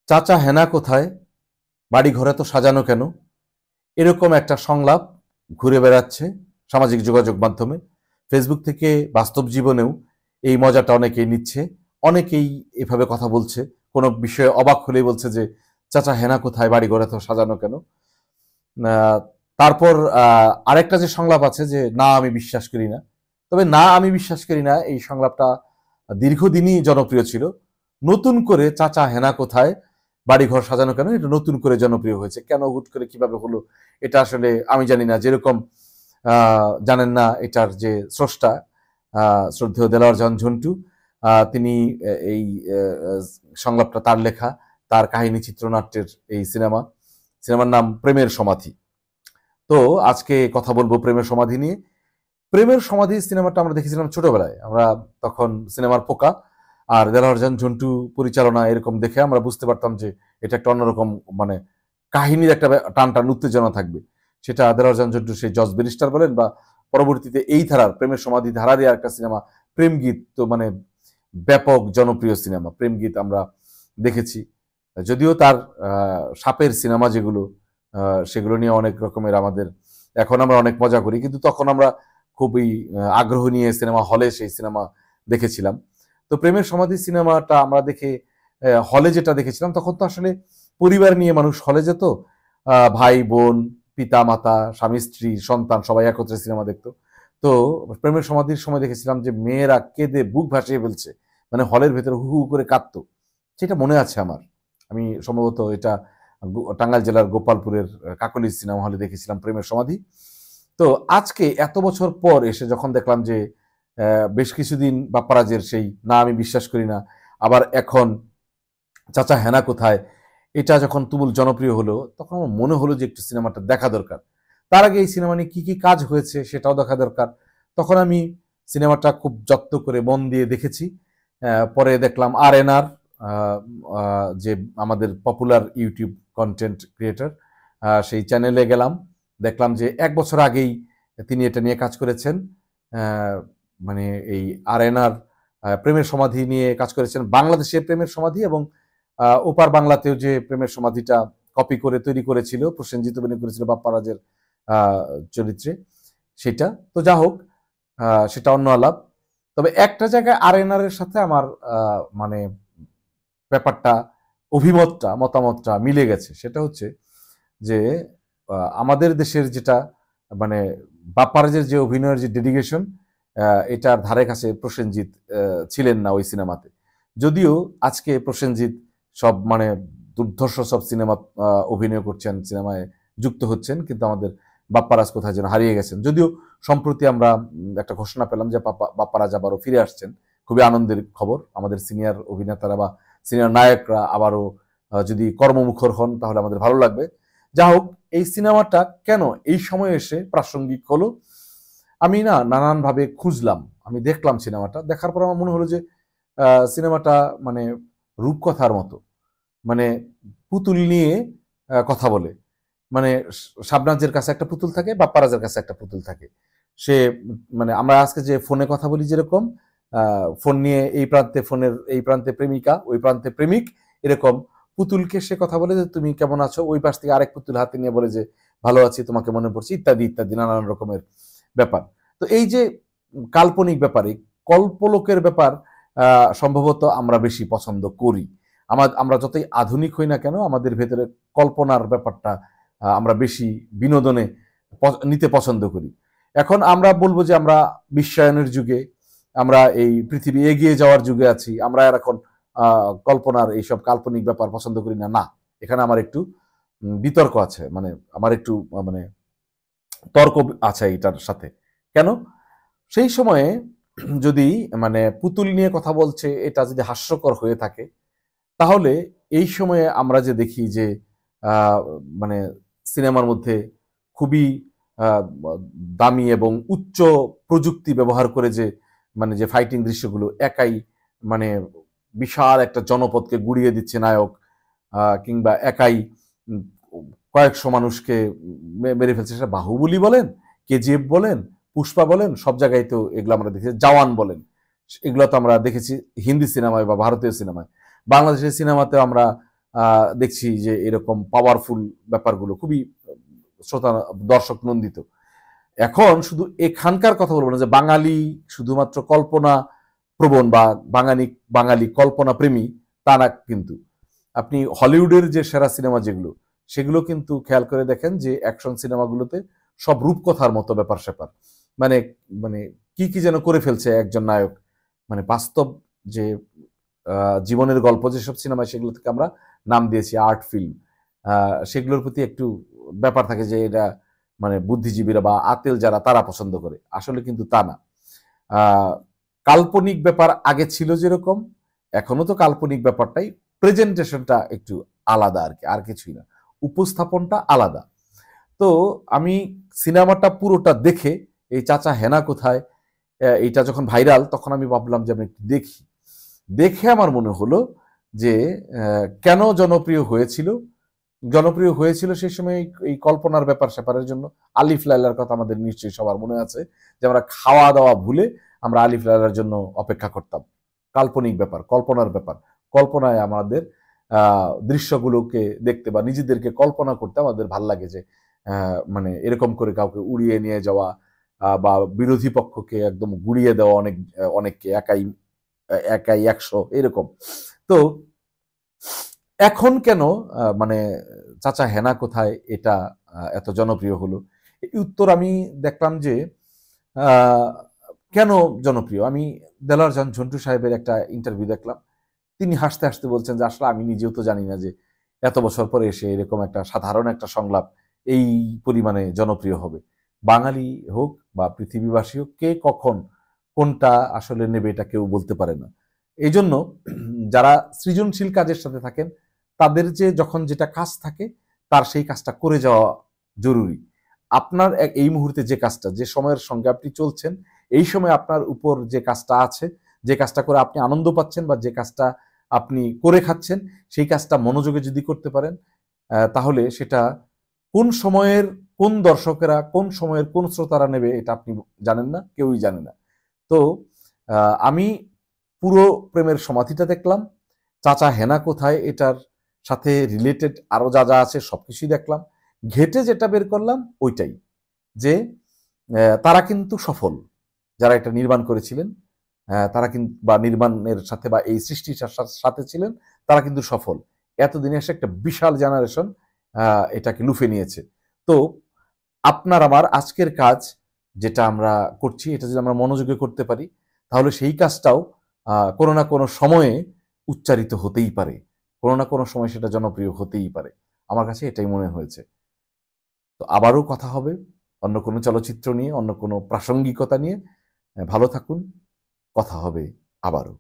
চাচা হেনা কোথায়, বাড়ি ঘরে তো সাজানো কেন, এরকম একটা সংলাপ ঘুরে বেড়াচ্ছে সামাজিক যোগাযোগ মাধ্যমে। ফেসবুক থেকে বাস্তব জীবনেও এই মজাটা অনেকেই নিচ্ছে, অনেকেই এভাবে কথা বলছে। কোনো বিষয়ে অবাক হলেই বলছে যে চাচা হেনা কোথায়, বাড়ি ঘরে তো সাজানো কেন। তারপর আরেকটা যে সংলাপ আছে যে না আমি বিশ্বাস করি না, তবে না আমি বিশ্বাস করি না এই সংলাপটা দীর্ঘদিনই জনপ্রিয় ছিল। নতুন করে চাচা হেনা কোথায়, বাড়িঘর সাজানো কেন, এটা নতুন করে জনপ্রিয় হয়েছে। কেন, হুট করে, কিভাবে হলো, এটা আসলে আমি জানি না। যেরকম জানেন না এটার যে স্রষ্টা শ্রদ্ধেয় দেলোয়ার জাহান ঝন্টু, তিনি এই সংলাপটা তার লেখা, তার কাহিনী চিত্রনাট্যের এই সিনেমার নাম প্রেমের সমাধি। তো আজকে কথা বলবো প্রেমের সমাধি নিয়ে। প্রেমের সমাধি সিনেমাটা আমরা দেখেছিলাম ছোটবেলায়, আমরা তখন সিনেমার পোকা। আর দেলোয়ার জাহান ঝন্টু পরিচালনা এরকম দেখে আমরা বুঝতে পারতাম যে এটা একটা অন্যরকম, মানে কাহিনীর একটা টান টান উত্তেজনা থাকবে। সেটা দেলোয়ার জাহান ঝন্টু সেই জজ ব্যারিস্টার বলেন, বা পরবর্তীতে এই ধারার প্রেমের সমাধি ধারারই একটা সিনেমা প্রেম গীত, তো মানে ব্যাপক জনপ্রিয় সিনেমা প্রেম গীত আমরা দেখেছি। যদিও তার সাপের সিনেমা যেগুলো, সেগুলো নিয়ে অনেক রকমের আমাদের, এখন আমরা অনেক মজা করি, কিন্তু তখন আমরা খুবই আগ্রহ নিয়ে সিনেমা হলে সেই সিনেমা দেখেছিলাম। তো প্রেমের সমাধি সিনেমাটা আমরা দেখে হলে যেটা দেখেছিলাম, তখন তো আসলে পরিবার নিয়ে মানুষ হলে যেত, ভাই বোন, পিতা মাতা, স্বামী স্ত্রী সন্তান সবাই একত্রে সিনেমা দেখতো। তো প্রেমের সমাধির সময় দেখেছিলাম যে মেয়েরা কেঁদে বুক ভাসিয়ে ফেলছে, মানে হলের ভেতরে হু হু করে কাঁদতো। সেটা মনে আছে আমার। আমি সম্ভবত এটা টাঙ্গাইল জেলার গোপালপুরের কাকলি সিনেমা হলে দেখেছিলাম প্রেমের সমাধি। তো আজকে এত বছর পর এসে যখন দেখলাম যে বেশ কিছুদিন বাপ্পারাজের সেই না আমি বিশ্বাস করি না, আবার এখন চাচা হেনা কোথায়, এটা যখন তুমুল জনপ্রিয় হলো, তখন আমার মনে হলো যে একটু সিনেমাটা দেখা দরকার। তার আগে এই সিনেমা নিয়ে কি কি কাজ হয়েছে সেটাও দেখা দরকার। তখন আমি সিনেমাটা খুব যত্ন করে মন দিয়ে দেখেছি। পরে দেখলাম RNR, যে আমাদের পপুলার ইউটিউব কন্টেন্ট ক্রিয়েটর, সেই চ্যানেলে গেলাম, দেখলাম যে 1 বছর আগেই তিনি এটা নিয়ে কাজ করেছেন। মানে এই RNR প্রেমের সমাধি নিয়ে কাজ করেছেন, বাংলাদেশের প্রেমের সমাধি, এবং ওপার বাংলাতেও যে প্রেমের সমাধিটা কপি করে তৈরি করেছিল, প্রসেনজিৎ অভিনয় করেছিল বাপ্পারাজের চরিত্রে, সেটা তো যা হোক, সেটা অন্য আলাপ। তবে একটা জায়গায় RNR এর সাথে আমার মানে ব্যাপারটা, মতামতটা মিলে গেছে। সেটা হচ্ছে যে আমাদের দেশের যেটা, মানে বাপ্পারাজের যে অভিনয়ের যে ডেডিকেশন, এটার ধারে কাছে প্রসেনজিৎ ছিলেন না ওই সিনেমাতে। যদিও আজকে প্রসেনজিৎ সব মানে দুর্ধর্ষ সব সিনেমা অভিনয় করছেন, সিনেমায় যুক্ত হচ্ছেন, কিন্তু আমাদের বাপ্পারাজ কোথায় যেন হারিয়ে গেছেন। যদিও সম্প্রতি আমরা একটা ঘোষণা পেলাম যে বাপ্পারাজ আবারও ফিরে আসছেন, খুবই আনন্দের খবর। আমাদের সিনিয়র অভিনেতারা বা সিনিয়র নায়করা আবারও যদি কর্মমুখর হন তাহলে আমাদের ভালো লাগবে। যা হোক, এই সিনেমাটা কেন এই সময়ে এসে প্রাসঙ্গিক হলো, আমি না নানানভাবে খুঁজলাম। আমি দেখলাম সিনেমাটা, দেখার পর আমার মনে হলো যে সিনেমাটা মানে রূপকথার মতো, মানে পুতুল নিয়ে কথা বলে। মানে শাবনাজের কাছে একটা পুতুল থাকে, বাপ্পারাজের কাছে একটা পুতুল থাকে। সে মানে আমরা আজকে যে ফোনে কথা বলি যেরকম, ফোন নিয়ে এই প্রান্তে ফোনের এই প্রান্তে প্রেমিকা, ওই প্রান্তে প্রেমিক, এরকম পুতুলকে সে কথা বলে যে তুমি কেমন আছো, ওই পাশ থেকে আরেক পুতুল হাতে নিয়ে বলে যে ভালো আছি, তোমাকে মনে পড়ছে, ইত্যাদি ইত্যাদি নানান রকমের ব্যাপার। তো এই যে কাল্পনিক ব্যাপার, এই কল্পলোকের ব্যাপার সম্ভবত আমরা বেশি পছন্দ করি। আমরা যতই আধুনিক হই না কেন, আমাদের ভেতরে কল্পনার ব্যাপারটা আমরা বেশি বিনোদনে নিতে পছন্দ করি। এখন আমরা বলবো যে আমরা বিশ্বায়নের যুগে, আমরা এই পৃথিবী এগিয়ে যাওয়ার যুগে আছি, আমরা আর এখন কল্পনার এইসব কাল্পনিক ব্যাপার পছন্দ করি না। না, এখানে আমার একটু বিতর্ক আছে, মানে আমার একটু মানে তর্ক আছে এটার সাথে। কেন? সেই সময়ে যদি মানে পুতুল নিয়ে কথা বলছে এটা যদি হাস্যকর হয়ে থাকে, তাহলে এই সময়ে আমরা যে দেখি যে মানে সিনেমার মধ্যে খুবই দামি এবং উচ্চ প্রযুক্তি ব্যবহার করে যে মানে যে ফাইটিং দৃশ্যগুলো, একাই মানে বিশাল একটা জনপদকে গুড়িয়ে দিচ্ছে নায়ক, কিংবা একাই কয়েকশো মানুষকে মেরে ফেলছে। সেটা বাহুবলী বলেন, KGF বলেন, পুষ্পা বলেন, সব জায়গায় তো এগুলো আমরা দেখেছি, জওয়ান বলেন, এগুলো তো আমরা দেখেছি হিন্দি সিনেমায় বা ভারতীয় সিনেমায়। বাংলাদেশের সিনেমাতেও আমরা দেখছি যে এরকম পাওয়ারফুল ব্যাপারগুলো খুবই শ্রোতা দর্শক নন্দিত। এখন শুধু এখানকার কথা বলবো না যে বাঙালি শুধুমাত্র কল্পনা প্রবণ বা বাঙালি বাঙালি কল্পনা প্রেমী, তা না কিন্তু। আপনি হলিউডের যে সেরা সিনেমা যেগুলো, সেগুলো কিন্তু খেয়াল করে দেখেন যে অ্যাকশন সিনেমাগুলোতে সব রূপকথার মতো ব্যাপার স্যাপার, মানে মানে কি কি যেন করে ফেলছে একজন নায়ক, মানে বাস্তব যে জীবনের গল্প যেসব সিনেমা, সেগুলো থেকে আমরা নাম দিয়েছি আর্ট ফিল্ম। সেগুলোর প্রতি একটু ব্যাপার থাকে যে এটা মানে বুদ্ধিজীবীরা বা আতেল যারা তারা পছন্দ করে, আসলে কিন্তু তা না। কাল্পনিক ব্যাপার আগে ছিল যেরকম, এখনো তো কাল্পনিক ব্যাপারটাই, প্রেজেন্টেশনটা একটু আলাদা আর কি, আর কিছুই না, উপস্থাপনটা আলাদা। তো আমি সিনেমাটা পুরোটা দেখে এই চাচা হেনা কোথায় এইটা যখন ভাইরাল, তখন আমি ভাবলাম যে আমি একটু দেখি। দেখে আমার মনে হলো যে কেন জনপ্রিয় হয়েছিল। জনপ্রিয় হয়েছিল সেই সময় এই কল্পনার ব্যাপার স্যাপারের জন্য। আলিফ লায়লার কথা আমাদের নিশ্চয়ই সবার মনে আছে, যে আমরা খাওয়া দাওয়া ভুলে আমরা আলিফ লায়লার জন্য অপেক্ষা করতাম। কাল্পনিক ব্যাপার, কল্পনার ব্যাপার, কল্পনায় আমাদের দৃশ্যগুলোকে দেখতে বা নিজেদেরকে কল্পনা করতে আমাদের ভাল লাগে, যে মানে এরকম করে কাউকে উড়িয়ে নিয়ে যাওয়া বা বিরোধী পক্ষকে একদম গুড়িয়ে দেওয়া, অনেককে একাই একাই 100 এরকম। তো এখন কেন মানে চাচা হেনা কোথায় এটা এত জনপ্রিয় হলো, এই উত্তর আমি দেখলাম যে কেন জনপ্রিয়। আমি দেলোয়ার জাহান ঝন্টু সাহেবের একটা ইন্টারভিউ দেখলাম, তিনি হাসতে হাসতে বলছেন যে আসলে আমি নিজেও তো জানি না যে এত বছর পরে এসে এরকম একটা সাধারণ একটা সংলাপ এই পরিমাণে জনপ্রিয় হবে। বাঙালি হোক বা পৃথিবীবাসী হোক, কে কখন কোনটা আসলে নেবে এটা কেউ বলতে পারে না। এই জন্য যারা সৃজনশীল কাজের সাথে থাকেন, তাদের যে যখন যেটা কাজ থাকে, তার সেই কাজটা করে যাওয়া জরুরি। আপনার এই মুহূর্তে যে কাজটা, যে সময়ের সঙ্গে আপনি চলছেন, এই সময় আপনার উপর যে কাজটা আছে, যে কাজটা করে আপনি আনন্দ পাচ্ছেন বা যে কাজটা আপনি করে খাচ্ছেন, সেই কাজটা মনোযোগে যদি করতে পারেন, তাহলে সেটা কোন সময়ের কোন দর্শকেরা, কোন সময়ের কোন শ্রোতারা নেবে, এটা আপনি জানেন না, কেউই জানে না। তো আমি পুরো প্রেমের সমাধিটা দেখলাম, চাচা হেনা কোথায় এটার সাথে রিলেটেড আরো যা যা আছে সবকিছুই দেখলাম। ঘেটে যেটা বের করলাম ওইটাই, যে তারা কিন্তু সফল, যারা এটা নির্মাণ করেছিলেন, তারা কিন্তু বা নির্মাণের সাথে বা এই সৃষ্টির সাথে ছিলেন, তারা কিন্তু সফল। এতদিনে এসে একটা বিশাল জেনারেশন এটাকে লুফে নিয়েছে। তো আপনার আমার আজকের কাজ যেটা আমরা করছি, এটা যদি আমরা মনোযোগে করতে পারি, তাহলে সেই কাজটাও কোনো না কোনো সময়ে উচ্চারিত হতেই পারে, কোনো না কোনো সময় সেটা জনপ্রিয় হতেই পারে। আমার কাছে এটাই মনে হয়েছে। তো আবারও কথা হবে অন্য কোনো চলচ্চিত্র নিয়ে, অন্য কোনো প্রাসঙ্গিকতা নিয়ে। ভালো থাকুন, কথা হবে আবারও।